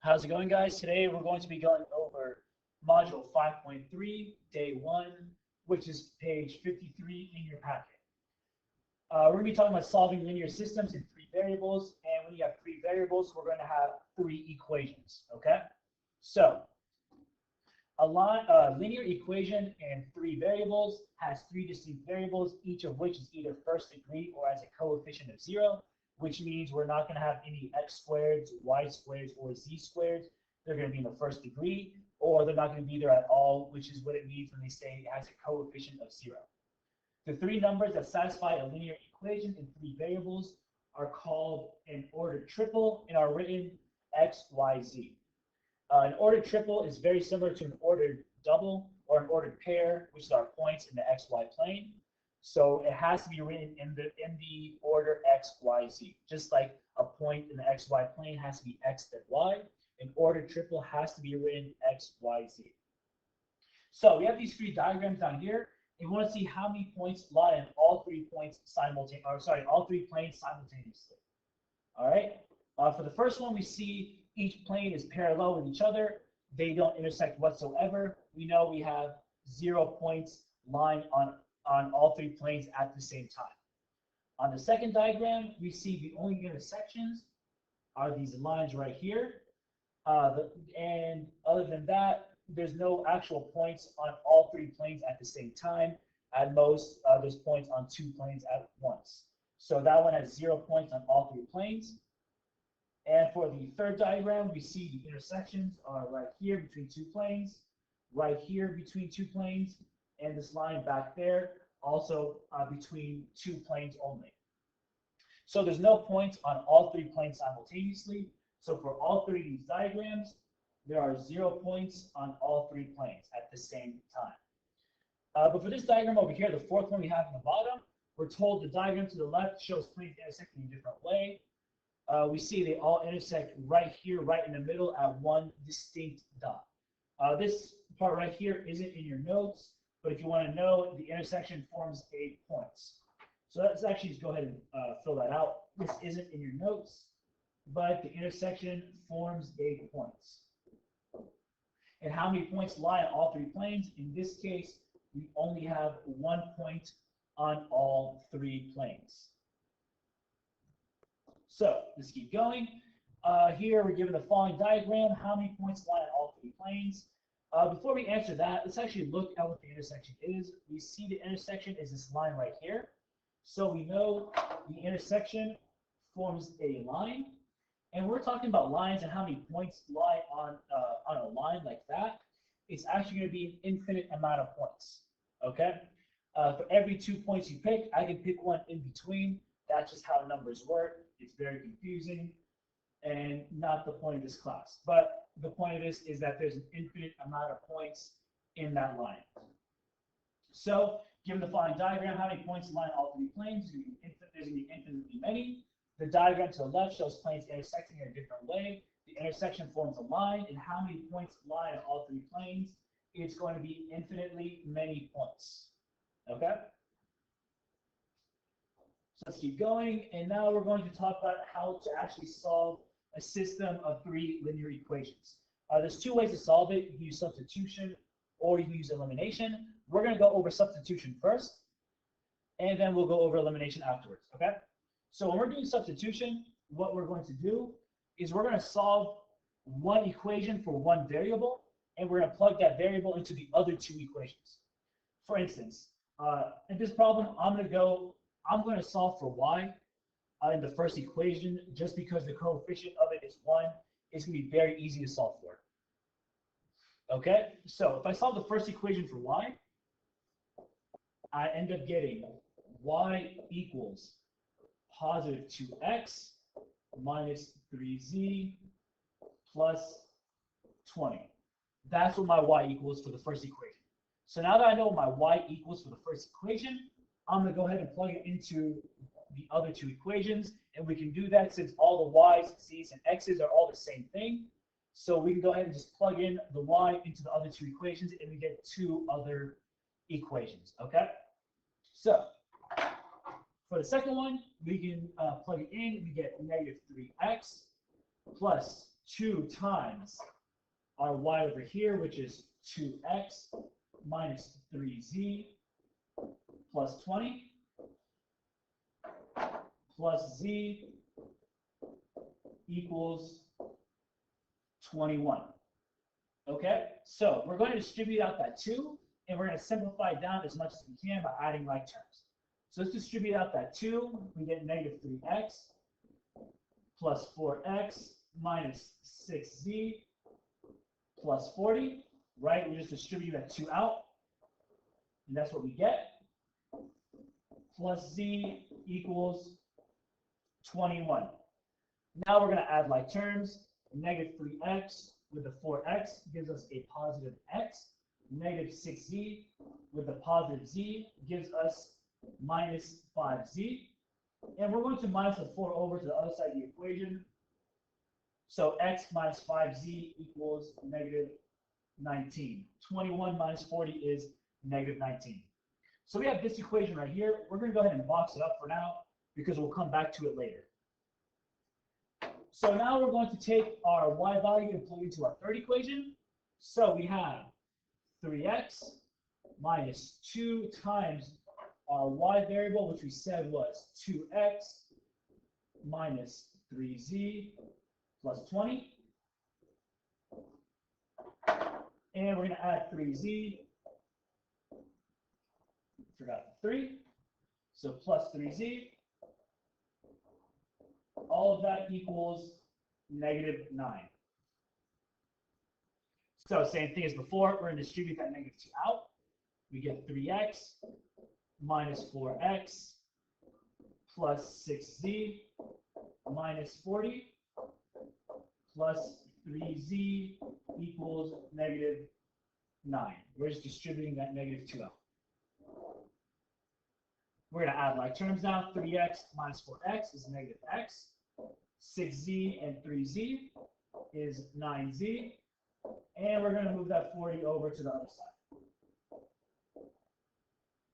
How's it going, guys? Today we're going to be going over Module 5.3, Day 1, which is page 53 in your packet. We're going to be talking about solving linear systems in three variables, and when you have three variables, we're going to have three equations, okay? So, a linear equation in three variables has three distinct variables, each of which is either first degree or has a coefficient of 0, which means we're not going to have any x squareds, y squareds, or z squareds. They're going to be in the first degree, or they're not going to be there at all, which is what it means when they say it has a coefficient of 0. The three numbers that satisfy a linear equation in three variables are called an ordered triple and are written x, y, z. An ordered triple is very similar to an ordered double or an ordered pair, which is our points in the xy plane. So it has to be written in the order x, y, z. Just like a point in the xy plane has to be x then y, an ordered triple has to be written x, y, z. So we have these three diagrams down here, and we want to see how many points lie in all three points all three planes simultaneously. All right. For the first one, we see each plane is parallel with each other. They don't intersect whatsoever. We know we have 0 points lying on all three planes at the same time. On the second diagram, we see the only intersections are these lines right here. And other than that, there's no actual points on all three planes at the same time. At most, there's points on two planes at once. So that one has 0 points on all three planes. And for the third diagram, we see the intersections are right here between two planes, right here between two planes, and this line back there also between two planes only. So there's no points on all three planes simultaneously. So for all three of these diagrams, there are 0 points on all three planes at the same time. But for this diagram over here, the fourth one we have in the bottom, we're told the diagram to the left shows planes intersecting in a different way. We see they all intersect right here, right in the middle at one distinct dot. This part right here isn't in your notes, but if you want to know, the intersection forms 8 points. So let's actually just go ahead and fill that out. This isn't in your notes, but the intersection forms 8 points. And how many points lie on all three planes? In this case, we only have 1 point on all three planes. So let's keep going. Here we're given the following diagram. How many points lie on all three planes? Before we answer that, let's actually look at what the intersection is. We see the intersection is this line right here. So we know the intersection forms a line. And we're talking about lines and how many points lie on a line like that. It's actually going to be an infinite amount of points. Okay? For every 2 points you pick, I can pick one in between. That's just how numbers work. It's very confusing and not the point of this class. But the point of this is that there's an infinite amount of points in that line. So given the following diagram, how many points lie on all three planes? There's going to be infinitely many. The diagram to the left shows planes intersecting in a different way. The intersection forms a line, and how many points lie on all three planes? It's going to be infinitely many points. Okay? So let's keep going, and now we're going to talk about how to actually solve a system of three linear equations. There's two ways to solve it. You can use substitution or you can use elimination. We're going to go over substitution first, and then we'll go over elimination afterwards, okay? So when we're doing substitution, what we're going to do is we're going to solve one equation for one variable, and we're going to plug that variable into the other two equations. For instance, in this problem, I'm going to solve for y in the first equation just because the coefficient of it is 1. It's going to be very easy to solve for. Okay, so if I solve the first equation for y, I end up getting y equals positive 2x minus 3z plus 20. That's what my y equals for the first equation. So now that I know what my y equals for the first equation, I'm going to go ahead and plug it into the other two equations. And we can do that since all the y's, z's, and x's are all the same thing. So we can go ahead and just plug in the y into the other two equations, and we get two other equations. Okay? So for the second one, we can plug it in, and we get negative 3x plus 2 times our y over here, which is 2x minus 3z plus 20 plus z equals 21. Okay, so we're going to distribute out that 2, and we're going to simplify it down as much as we can by adding like terms. So let's distribute out that 2. We get negative 3x plus 4x minus 6z plus 40, right? We just distribute that 2 out, and that's what we get. Plus z equals 21. Now we're going to add like terms. Negative 3x with the 4x gives us a positive x. Negative 6z with the positive z gives us minus 5z. And we're going to minus the 4 over to the other side of the equation. So x minus 5z equals negative 19. 21 minus 40 is negative 19. So we have this equation right here. We're going to go ahead and box it up for now because we'll come back to it later. So now we're going to take our y value and plug it into our third equation. So we have 3x minus 2 times our y variable, which we said was 2x minus 3z plus 20. And we're going to add 3z. Forgot the 3. So plus 3z. All of that equals negative 9. So same thing as before, we're going to distribute that negative 2 out. We get 3x minus 4x plus 6z minus 40 plus 3z equals negative 9. We're just distributing that negative 2 out. We're going to add like terms now. 3x minus 4x is negative x. 6z and 3z is 9z. And we're going to move that 40 over to the other side.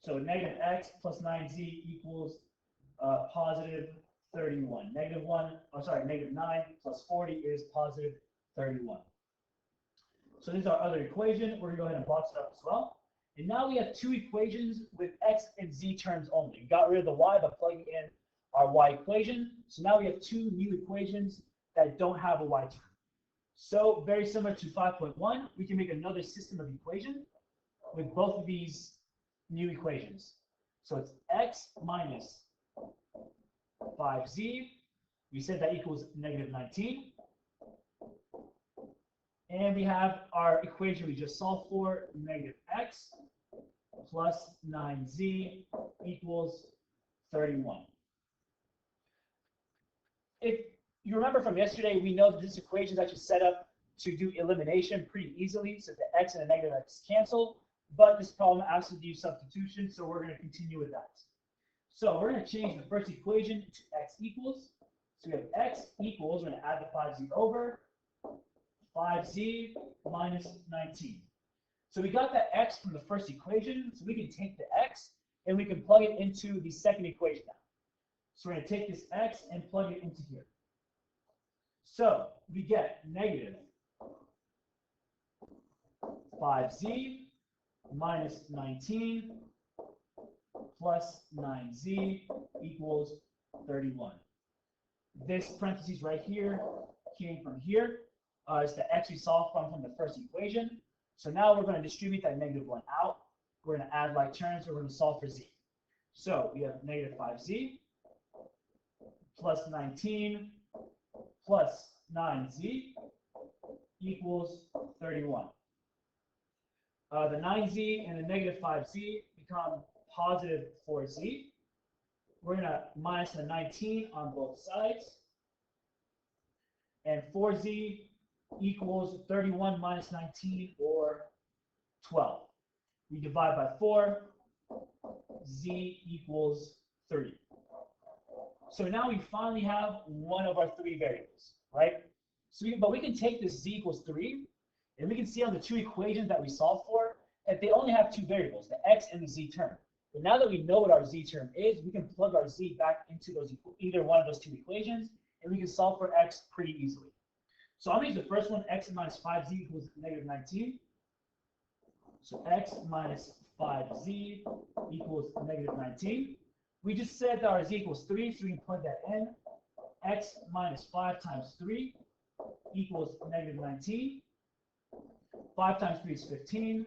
So negative x plus 9z equals positive 31. Negative 9 plus 40 is positive 31. So this is our other equation. We're going to go ahead and box it up as well. And now we have 2 equations with x and z terms only. We got rid of the y by plugging in our y equation. So now we have 2 new equations that don't have a y term. So very similar to 5.1, we can make another system of equation with both of these new equations. So it's x minus 5z. We said that equals negative 19. And we have our equation we just solved for, negative x plus 9z equals 31. If you remember from yesterday, we know that this equation is actually set up to do elimination pretty easily, so the x and the negative x cancel, but this problem asks us to do substitution, so we're going to continue with that. So we're going to change the first equation to x equals. So we have x equals, we're going to add the 5z over, 5z minus 19. So we got that x from the first equation, so we can take the x and we can plug it into the second equation now. So we're going to take this x and plug it into here. So we get negative 5z minus 19 plus 9z equals 31. This parentheses right here came from here. It's the x we solved from the first equation. So now we're going to distribute that negative 1 out. We're going to add like terms. We're going to solve for z. So we have negative 5z plus 19 plus 9z equals 31. The 9z and the negative 5z become positive 4z. We're going to minus the 19 on both sides. And 4z equals 31 minus 19, or 12. We divide by 4. Z equals 3. So now we finally have one of our 3 variables, right? So but we can take this z equals 3, and we can see on the 2 equations that we solved for that they only have 2 variables, the x and the z term. But now that we know what our z term is, we can plug our z back into either one of those 2 equations, and we can solve for x pretty easily. So I'm going to use the first one, x minus 5z equals negative 19. So x minus 5z equals negative 19. We just said that our z equals 3, so we can plug that in. X minus 5 times 3 equals negative 19. 5 times 3 is 15.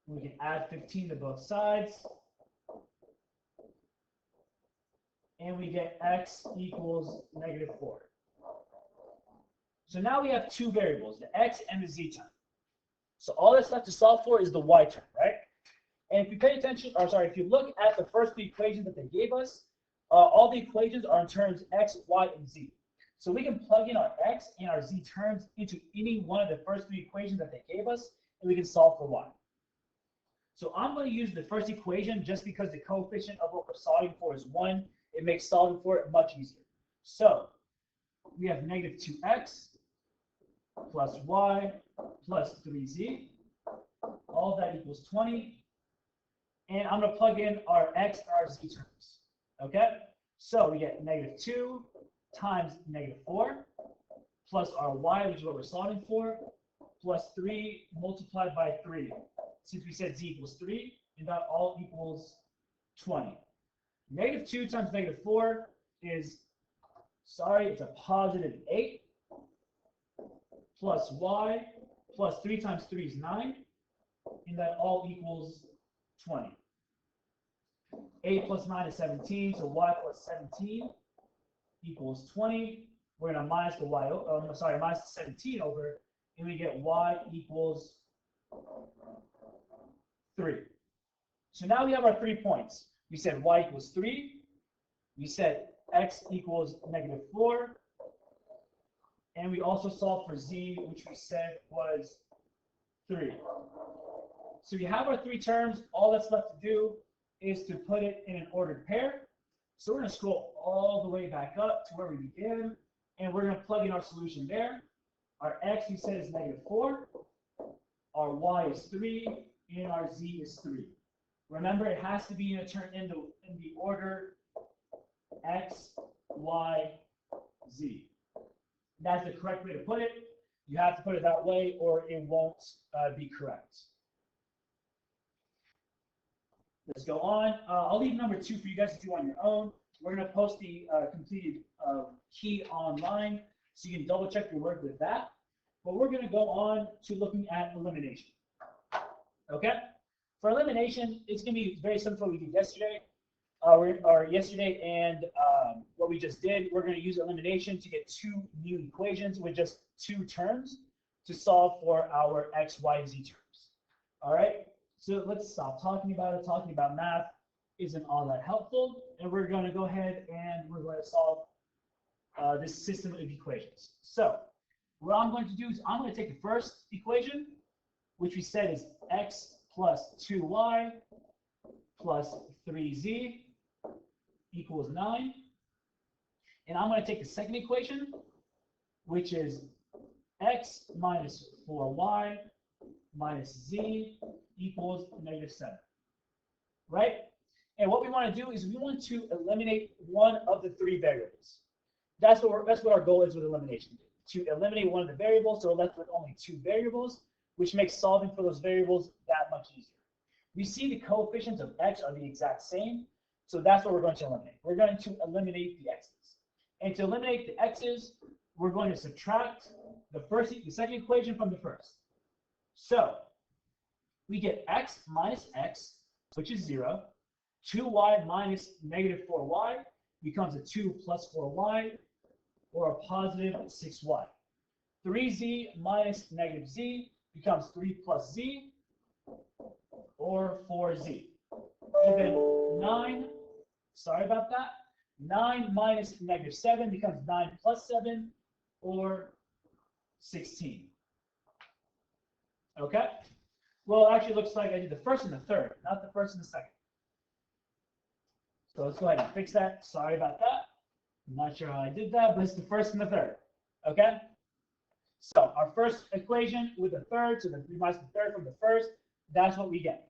We can add 15 to both sides. And we get x equals negative 4. So now we have two variables, the x and the z term. So all that's left to solve for is the y term, right? And if you pay attention, or sorry, if you look at the first three equations that they gave us, all the equations are in terms x, y, and z. So we can plug in our x and our z terms into any one of the first three equations that they gave us, and we can solve for y. So I'm going to use the first equation just because the coefficient of what we're solving for is 1. It makes solving for it much easier. So we have negative 2x plus y plus 3z. All of that equals 20. And I'm going to plug in our x and our z terms. Okay? So we get negative 2 times negative 4 plus our y, which is what we're solving for, plus 3 multiplied by 3. Since we said z equals 3, and that all equals 20. Negative 2 times negative 4 is, sorry, it's a positive 8 plus y plus 3 times 3 is 9, and that all equals 20. 8 plus 9 is 17, so y plus 17 equals 20. We're going to minus the y, minus the 17 over, and we get y equals 3. So now we have our 3 points. We said y equals 3. We said x equals negative 4. And we also solved for z, which we said was 3. So we have our 3 terms. All that's left to do is to put it in an ordered pair. So we're going to scroll all the way back up to where we began, and we're going to plug in our solution there. Our x, we said, is negative 4. Our y is 3, and our z is 3. Remember, it has to be in the order x, y, z. That's the correct way to put it. You have to put it that way, or it won't be correct. Let's go on. I'll leave number 2 for you guys to do on your own. We're going to post the completed key online, so you can double check your work with that. But we're going to go on to looking at elimination. Okay? For elimination, it's going to be very similar to what we did yesterday. Yesterday and what we just did, we're going to use elimination to get 2 new equations with just 2 terms to solve for our x, y, and z terms. All right? So let's stop talking about it. Talking about math isn't all that helpful. And we're going to go ahead and we're going to solve this system of equations. So what I'm going to do is I'm going to take the first equation, which we said is x plus 2y plus 3z equals 9. And I'm going to take the second equation, which is x minus 4y minus z equals negative 7. Right? And what we want to do is we want to eliminate one of the 3 variables. That's what our goal is with elimination. To eliminate one of the variables, so we're left with only 2 variables, which makes solving for those variables that much easier. We see the coefficients of x are the exact same, so that's what we're going to eliminate. We're going to eliminate the x's. And to eliminate the x's, we're going to subtract the second equation from the first. So we get x minus x, which is 0. 2y minus negative 4y becomes a 2 plus 4y, or a positive 6y. 3z minus negative z becomes 3 plus z, or 4z. Even 9, sorry about that, 9 minus negative 7 becomes 9 plus 7, or 16. Okay? Well, it actually looks like I did the first and the third, not the first and the second. So let's go ahead and fix that. Sorry about that. I'm not sure how I did that, but it's the first and the third. Okay? So our first equation with the third, so we minus the third from the first, that's what we get.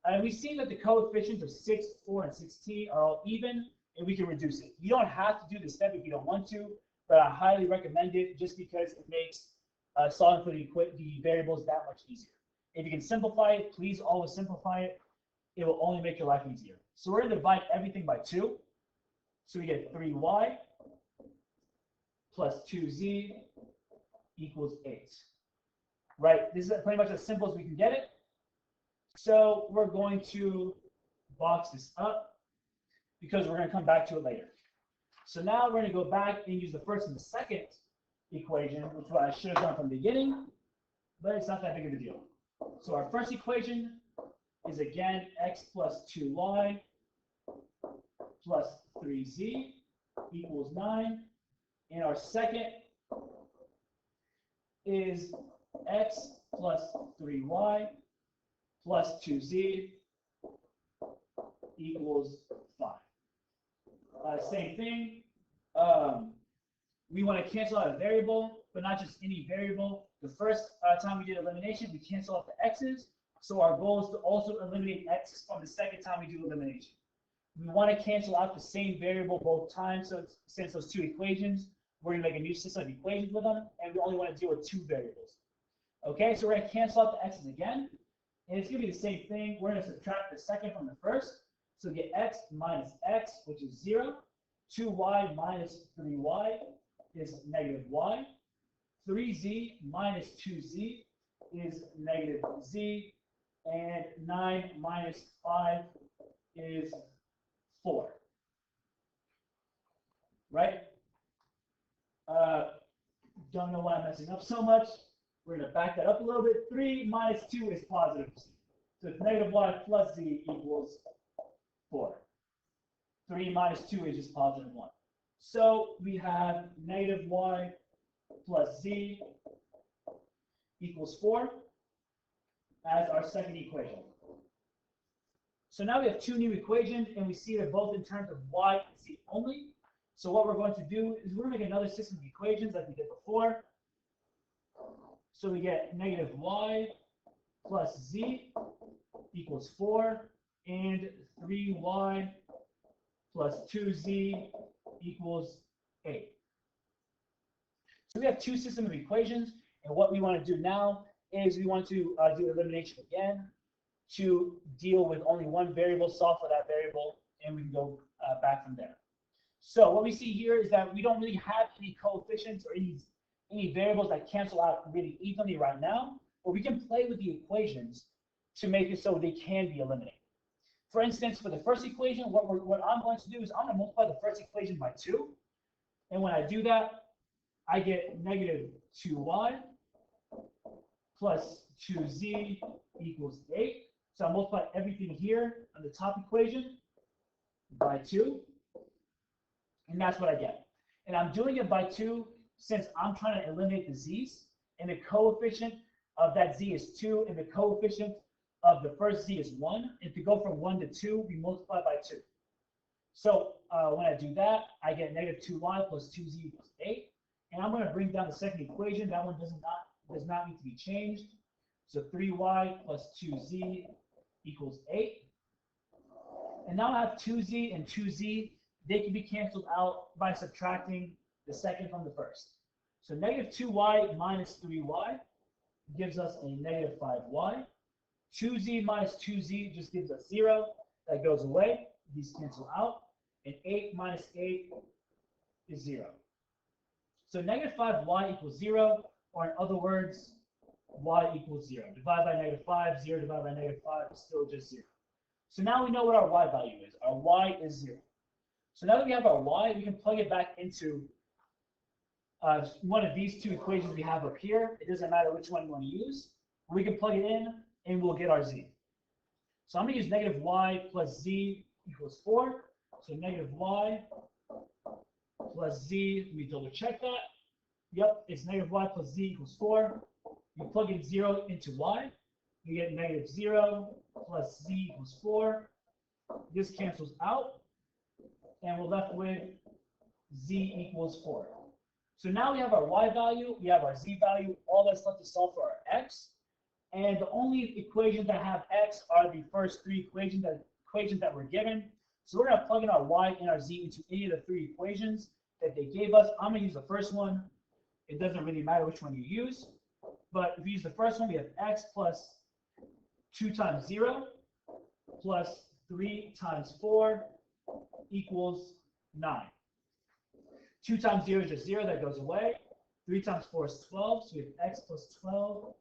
And we see that the coefficients of 6, 4, and 16 are all even, and we can reduce it. You don't have to do this step if you don't want to, but I highly recommend it just because it makes solving for the variables that much easier. If you can simplify it, please always simplify it. It will only make your life easier. So we're going to divide everything by 2. So we get 3y plus 2z equals 8. Right? This is pretty much as simple as we can get it. So we're going to box this up because we're going to come back to it later. So now we're going to go back and use the first and the second equation, which I should have done from the beginning, but it's not that big of a deal. So our first equation is again x plus 2y plus 3z equals 9. And our second is x plus 3y plus 2z equals 5. Same thing. We want to cancel out a variable, but not just any variable. The first time we did elimination, we cancel out the x's. So our goal is to also eliminate x on the second time we do elimination. We want to cancel out the same variable both times. So since those two equations, we're going to make a new system of equations with them, and we only want to deal with 2 variables. Okay, so we're going to cancel out the x's again, and it's going to be the same thing. We're going to subtract the second from the first. So get x minus x, which is 0. 2y minus 3y is negative y. 3z minus 2z is negative z. And 9 minus 5 is 4. Right? Don't know why I'm messing up so much. We're going to back that up a little bit. 3 minus 2 is positive z. So it's negative y plus z equals 4. 3 minus 2 is just positive 1. So we have negative y plus z equals 4 as our second equation. So now we have 2 new equations, and we see they're both in terms of y and z only. So what we're going to do is we're going to make another system of equations like we did before. So we get negative y plus z equals 4, and 3y plus 2z equals 8. So we have 2 systems of equations, and what we want to do now is we want to do elimination again to deal with only one variable, solve for that variable, and we can go back from there. So what we see here is that we don't really have any coefficients or any variables that cancel out really evenly right now, but we can play with the equations to make it so they can be eliminated. For instance, for the first equation, what I'm going to do is I'm going to multiply the first equation by 2. And when I do that, I get negative 2y plus 2z equals 8. So I multiply everything here on the top equation by 2. And that's what I get. And I'm doing it by 2 since I'm trying to eliminate the z's. And the coefficient of that z is 2, and the coefficient of the first z is 1. And to go from 1 to 2, we multiply by 2. So when I do that, I get negative 2y plus 2z equals 8. And I'm going to bring down the second equation. That one does not need to be changed. So 3y plus 2z equals 8. And now I have 2z and 2z. They can be canceled out by subtracting the second from the first. So negative 2y minus 3y gives us a negative 5y. 2z minus 2z just gives us 0. That goes away. These cancel out. And 8 minus 8 is 0. So negative 5y equals 0, or in other words, y equals 0. Divide by negative 5, 0 divided by negative 5 is still just 0. So now we know what our y value is. Our y is 0. So now that we have our y, we can plug it back into one of these 2 equations we have up here. It doesn't matter which one you want to use. We can plug it in, and we'll get our z. So I'm going to use negative y plus z equals 4. So negative y plus z, let me double check that. Yep, it's negative y plus z equals 4. You plug in 0 into y, you get negative 0 plus z equals 4. This cancels out, and we're left with z equals 4. So now we have our y value, we have our z value. All that's left to solve for our x. And the only equations that have x are the first 3 equations that we're given. So we're going to plug in our y and our z into any of the 3 equations, that they gave us. I'm going to use the first one. It doesn't really matter which one you use. But if we use the first one, we have x plus 2 times 0 plus 3 times 4 equals 9. 2 times 0 is just 0. That goes away. 3 times 4 is 12. So we have x plus 12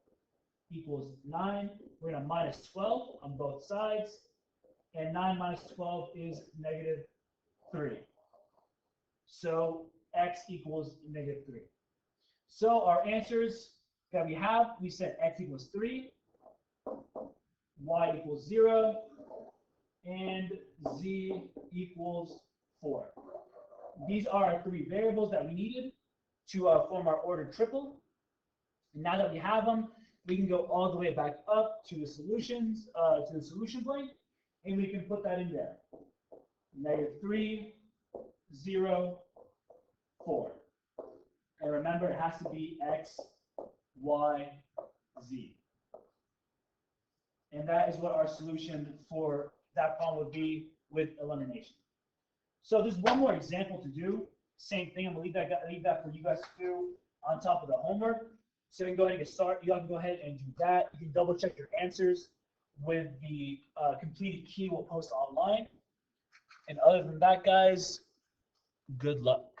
equals 9. We're going to minus 12 on both sides. And 9 minus 12 is negative 3. So x equals negative 3. So our answers that we said x equals 3, y equals 0, and z equals 4. These are our 3 variables that we needed to form our ordered triple. And now that we have them, we can go all the way back up to the solutions, to the solution blank, and we can put that in there. Negative 3, 0, 4. And remember, it has to be x, y, z. And that is what our solution for that problem would be with elimination. So there's one more example to do. Same thing. I'm going to leave that for you guys to do on top of the homework. So you can go ahead and get started. You can go ahead and do that. You can double check your answers with the completed key we'll post online. And other than that, guys, good luck.